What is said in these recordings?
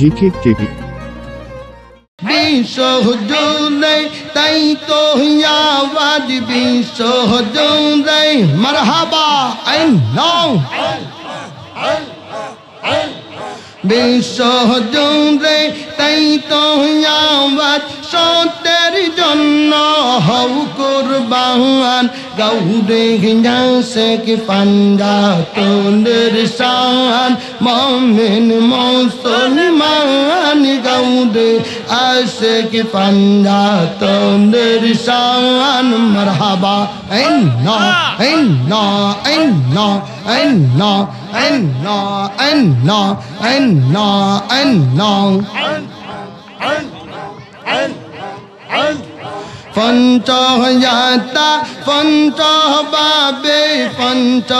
GK TV. বিশ্ব জুড়ে তাই তো আওয়াজ, বিশ্ব জুড়ে মারহাবা আল্লাহ, বিশ্ব জুড়ে তাই তো আওয়াজ, সত্যের জন্য হও কুরবান। গৌরে গেছে কি পাঞ্জাতনের শান, মুমিন মুসলমান গৌরে আসে কি পাঞ্জাতনের শান। মারহাবা আল্লাহ আল্লাহ আল্লাহ আল্লাহ আল্লাহ আল্লাহ আল্লাহ আল্লাহ। পঞ্চয়াতা পঞ্চ বাবে, পঞ্চ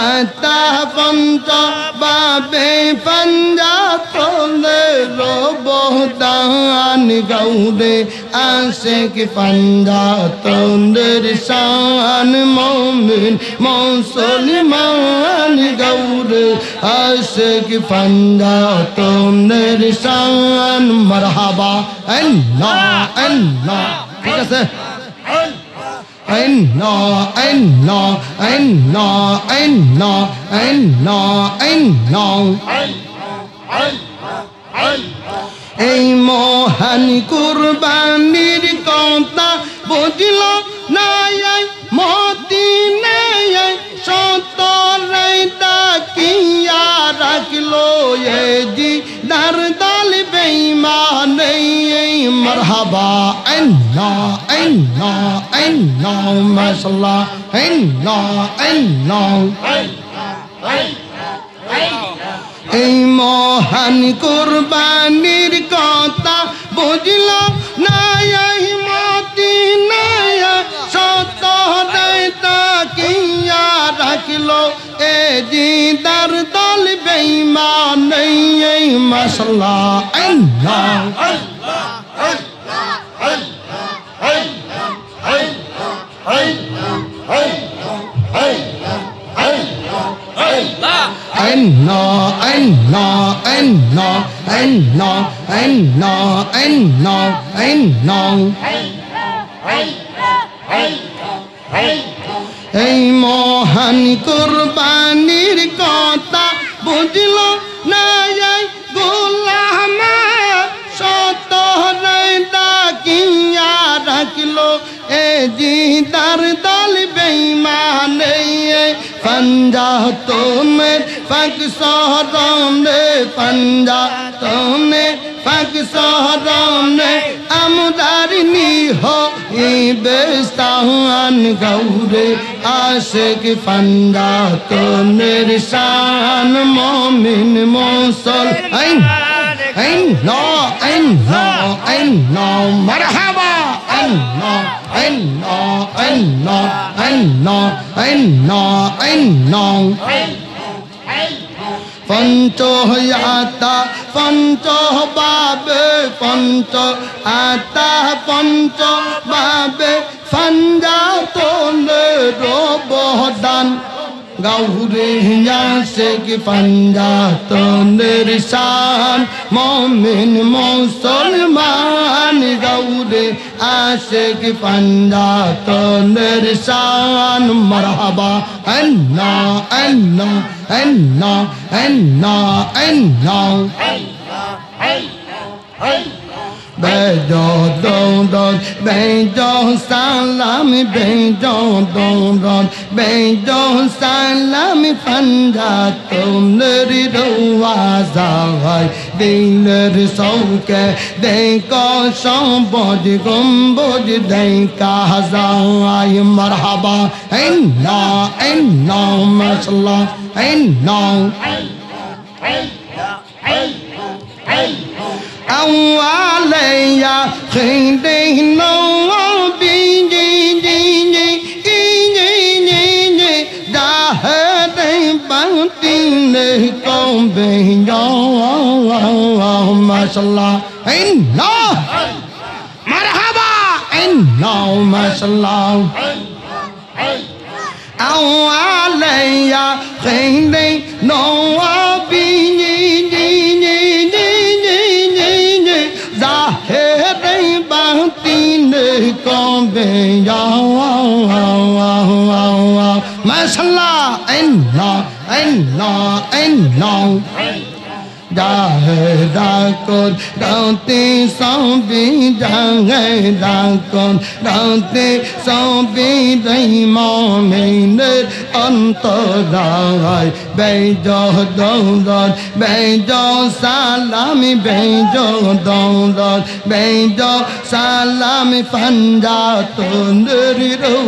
আতা পঞ্চ বাবে, পঞ্জাতনের অবদান গৌরে আসে কি পাঞ্জাতনের শান। মুমিন মুসলমান গৌরে আসে কি পাঞ্জাতনের শান। মারহাবা আল্লাহ আল্লাহ। ঠিক আছে, আল্লাহ আল্লাহ আল্লাহ আল্লাহ আল্লাহ আল্লাহ। এই মহান কুরবানির কথা বুঝল না মদিনায়, সতরাই তাকিয়া রাখলো এ জিদার দল বেঈমান। মারহাবা আল্লাহ আল্লাহ আল্লাহ মাশাআল্লাহ আল্লাহ আল্লাহ। এই মহান কুরবানির কথা বুঝল না মদিনায়, সতরাই তাকিয়া রাখলো এ জিদার দল বেঈমান। মাশাআল্লাহ আল্লাহ এই মহান কুরবানির কথা বুঝল না গোলাম, সতরাই তাকিয়া রাখলো এ জিদার দল বেঈমান। পাঞ্জাতনের পাক শহরে, পাঞ্জাতনের পাক শহরে আমদার নিহ বেস্তান গৌরে আসে কি পাঞ্জাতনের শান। মুমিন মুসলমান আল্লাহ আল্লাহ আল্লাহ মারহাবা আল্লাহ আল্লাহ আল্লাহ আল্লাহ আল্লাহ আল্লাহ। পঞ্চয়াতা পঞ্চ বাবে, পঞ্চ আতা পঞ্চ বাবে, পঞ্জাতনের অবদান গৌরে আসে কি পাঞ্জাতনের শান। মুমিন মুসলমান গৌরে আসে কি পাঞ্জাতনের শান। মারহাবা আল্লাহ আল্লাহ আল্লাহ আল্লাহ আল্লাহ। বেজো দৌড় বেজো সালাম, বেজো দৌড় বেজো সালাম, পাঞ্জাতনের রওয়াজায় দিলের শৌকে দেখো সবুজ গম্বুজ দেখা যায়। মারহাবা আল্লাহ আল্লাহ মাশাআল্লাহ আল্লাহ। أوليا خيرنا بيجي داهر بانتين كم بيجا ما شاء الله إنه مرحبا إنه ما شاء الله أوليا خيرنا بيجي no. Ra con đầu tiên sau bi ra con đầu tiên sau bi đây mò mình nên ân tơ đời bây giờ đâu rồi bây giờ salami bây giờ đâu rồi bây giờ salami phân ra từ nơi đâu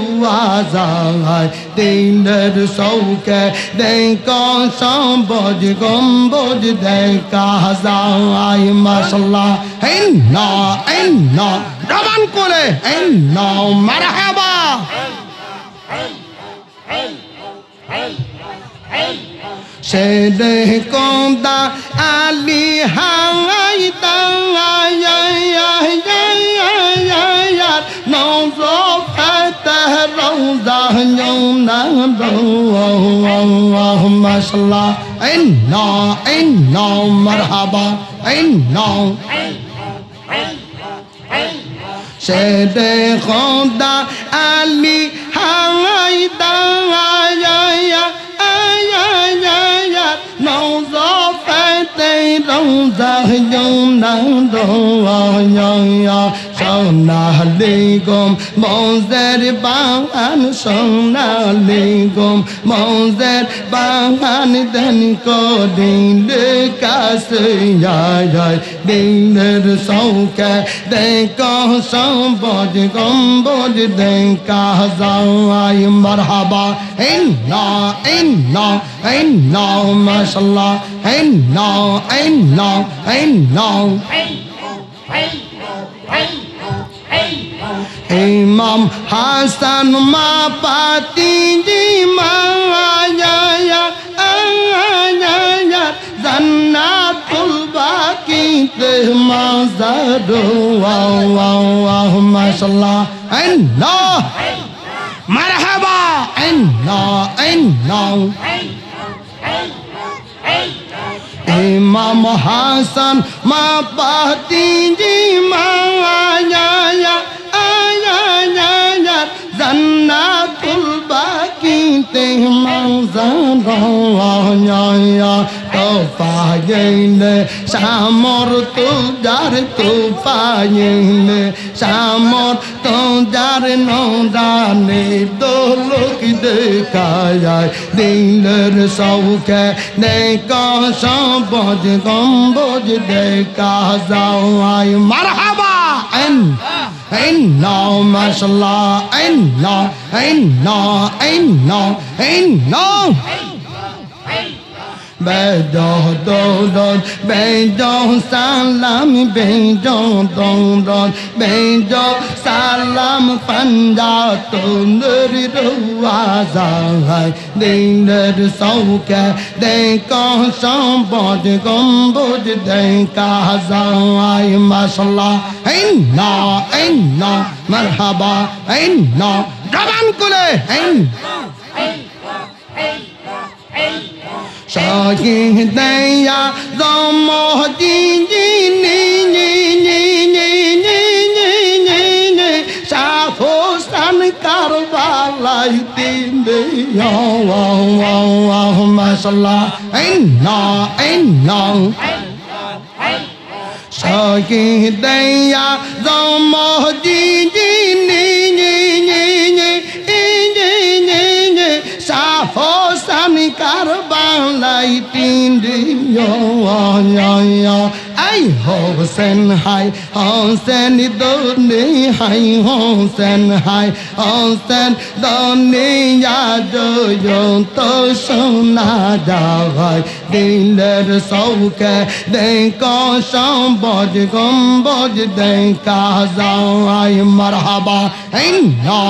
ra tin được sâu kề để con sống bồi gom bồi để Kazai mashallah inna Raman kule inna marhaba sẽ để con ta Ali hai tăng nông gió phải ta râu ra nhung nắng đâu mashallah inna marhaba inna sẽ để con ta Ali hai tăng nông gió phải tây đông ra nhung nắng đâu sao na đi gom mong dệt bang an sông na đi gom mong dệt bang an den có đình để ca sĩ dài đình để sâu kề để có sông bồi gom bồi để ca dao ai marhaba inna mashallah inna Imam Hasan ma pati ji ma ya Jannatul Baqi te ma zadu mashallah inna marhaba inna Imam Hasan ma pati ji ma ya Jannatul Baqi te mang gian ya to fa yele samor tu dar tu fa yele samor tu dar no da ne do luk de ka din le sau ke ne ka sa boj gom boj de ka zao ai marhaba inna mashallah inna bây giờ salam bây giờ salam phân ra từ nơi đâu ra đình để sâu kề để con sống bồi gom bồi để ca dao ai mashallah inna marhaba inna Raman kule sao khi đây ya do mò đi sa phố san Karbala tin đi mashallah inna sao khi đây ya do mò đi sa phố san Karbala tin đi ai Hussein hai Hussein doni hai Hussein hai Hussein doni ya jo to sona da din le sâu ke de ko sam boj gom boj de ka zao ai marhaba inna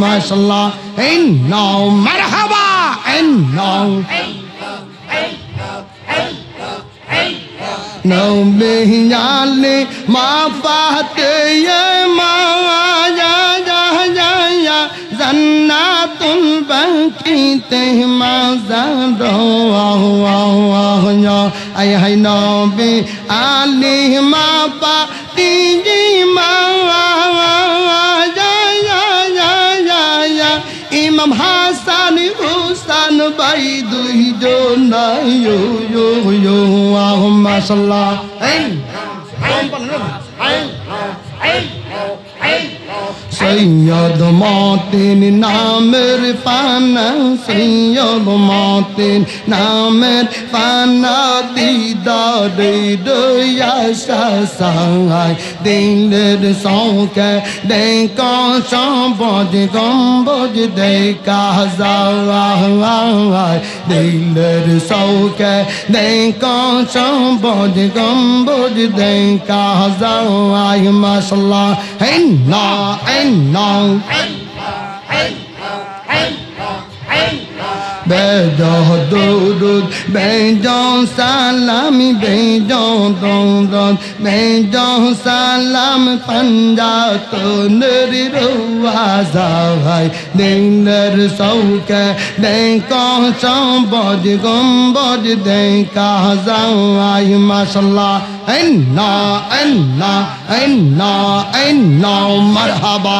mashallah inna marhaba inna nâu bi yali ma fate ye ma ya Jannatul Baqi te ma zado ay hay nabi ali ma pati ji ma ya Imam Hasan Husain bai দুইজনাই ইয়ো ইয়ো ইয়ো আল্লাহুম্মা সাল্লা সৈয়দ মতিন নামের পানা সৈয়দ মতিন নামের পানা দিদারে রয়াশা সাহায় দিলের সৌকে দেখা সম্পদ গম্বজ দেখা যায় দিলের সৌকে দেখা সম্পদ গম্বজ দেখা যায় মাশাআল্লাহ না বেজহ দুরুদ বেজহ সালাম বেজহ দৌলত বেজহ সালাম পঞ্জাতনের রুয়া যায় দিলের সৌকে দেখা সম্পদ গম্বজ দেখা যায় মাশাআল্লাহ না মারহাবা